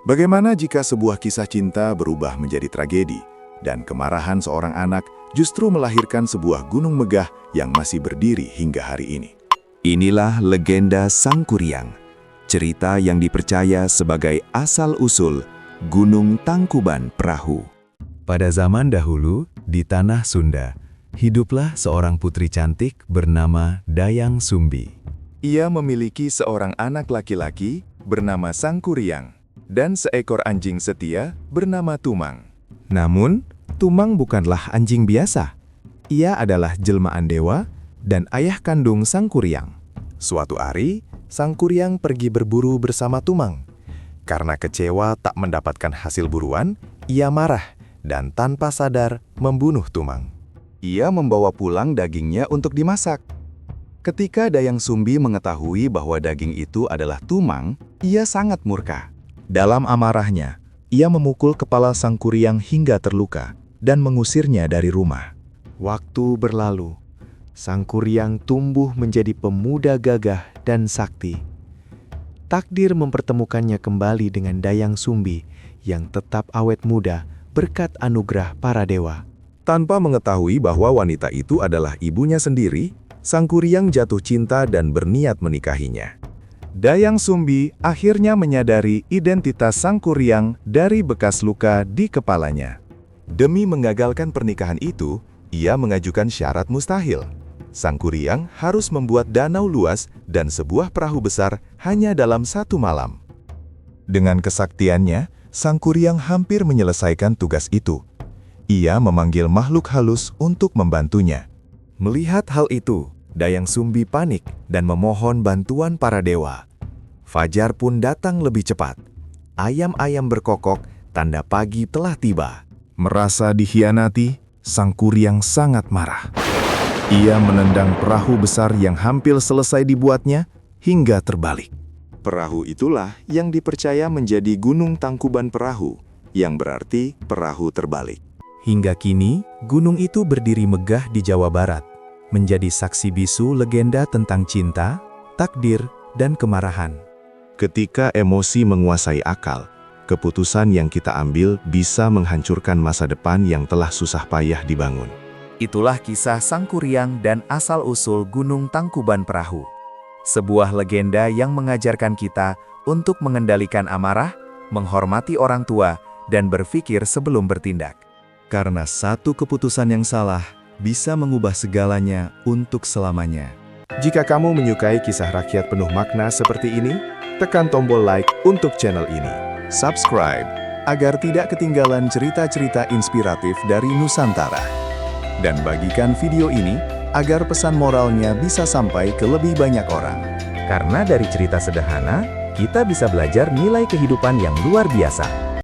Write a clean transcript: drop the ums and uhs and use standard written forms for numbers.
Bagaimana jika sebuah kisah cinta berubah menjadi tragedi, dan kemarahan seorang anak justru melahirkan sebuah gunung megah yang masih berdiri hingga hari ini? Inilah legenda Sangkuriang, cerita yang dipercaya sebagai asal-usul Gunung Tangkuban Perahu. Pada zaman dahulu, di tanah Sunda, hiduplah seorang putri cantik bernama Dayang Sumbi. Ia memiliki seorang anak laki-laki bernama Sangkuriang dan seekor anjing setia bernama Tumang. Namun, Tumang bukanlah anjing biasa. Ia adalah jelmaan dewa dan ayah kandung Sangkuriang. Suatu hari, Sangkuriang pergi berburu bersama Tumang. Karena kecewa tak mendapatkan hasil buruan, ia marah dan tanpa sadar membunuh Tumang. Ia membawa pulang dagingnya untuk dimasak. Ketika Dayang Sumbi mengetahui bahwa daging itu adalah Tumang, ia sangat murka. Dalam amarahnya, ia memukul kepala Sangkuriang hingga terluka dan mengusirnya dari rumah. Waktu berlalu, Sangkuriang tumbuh menjadi pemuda gagah dan sakti. Takdir mempertemukannya kembali dengan Dayang Sumbi yang tetap awet muda berkat anugerah para dewa. Tanpa mengetahui bahwa wanita itu adalah ibunya sendiri, Sangkuriang jatuh cinta dan berniat menikahinya. Dayang Sumbi akhirnya menyadari identitas Sangkuriang dari bekas luka di kepalanya. Demi mengagalkan pernikahan itu, ia mengajukan syarat mustahil. Sangkuriang harus membuat danau luas dan sebuah perahu besar hanya dalam satu malam. Dengan kesaktiannya, Sangkuriang hampir menyelesaikan tugas itu. Ia memanggil makhluk halus untuk membantunya. Melihat hal itu, Dayang Sumbi panik dan memohon bantuan para dewa. Fajar pun datang lebih cepat. Ayam-ayam berkokok, tanda pagi telah tiba. Merasa dikhianati, Sangkuriang sangat marah. Ia menendang perahu besar yang hampir selesai dibuatnya hingga terbalik. Perahu itulah yang dipercaya menjadi Gunung Tangkuban Perahu, yang berarti perahu terbalik. Hingga kini, gunung itu berdiri megah di Jawa Barat, menjadi saksi bisu legenda tentang cinta, takdir, dan kemarahan. Ketika emosi menguasai akal, keputusan yang kita ambil bisa menghancurkan masa depan yang telah susah payah dibangun. Itulah kisah Sangkuriang dan asal-usul Gunung Tangkuban Perahu. Sebuah legenda yang mengajarkan kita untuk mengendalikan amarah, menghormati orang tua, dan berpikir sebelum bertindak. Karena satu keputusan yang salah bisa mengubah segalanya untuk selamanya. Jika kamu menyukai kisah rakyat penuh makna seperti ini, tekan tombol like untuk channel ini. Subscribe agar tidak ketinggalan cerita-cerita inspiratif dari Nusantara. Dan bagikan video ini agar pesan moralnya bisa sampai ke lebih banyak orang. Karena dari cerita sederhana, kita bisa belajar nilai kehidupan yang luar biasa.